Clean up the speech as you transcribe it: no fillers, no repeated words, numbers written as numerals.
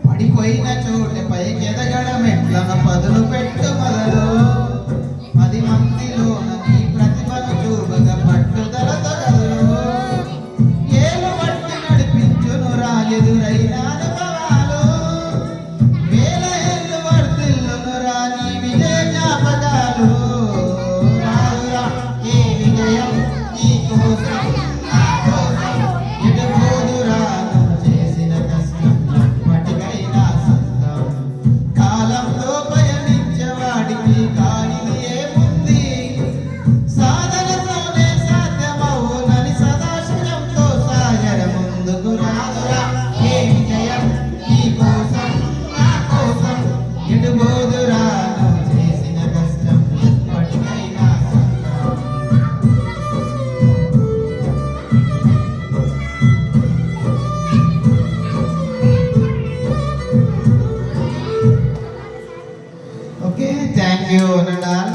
పడిపోయిన చోట పైకి ఎదగడం ఎట్లన పదులు పెట్టు మొదలు 10 మందిలోన నీ ప్రతిభను చూపగా పట్టుదల తగలు ఏలు పట్టి నడిపించును ఎదురైన అనుభవాలు వేల ఏళ్ళు వర్తిల్లును నీ విజయ జ్ఞాపకాలు రాదురా ఏ విజయం నీ కోసం నా కోసం ఎటు పోదురా చేసిన కష్టం ఎప్పటికైనా సొంతం కాలంలో పయనించేవాడికి కానిది ఏముంది సాధనతోనే సాధ్యమవునని సదాశయంతో సాగర ముందుకు రాదురా ఏ విజయం నీ కోసం నా కోసం ఎటు పోదురా చేసిన కష్టం ఎప్పటికైనా సొంతం ఓకే థ్యాంక్ యూ నండాల్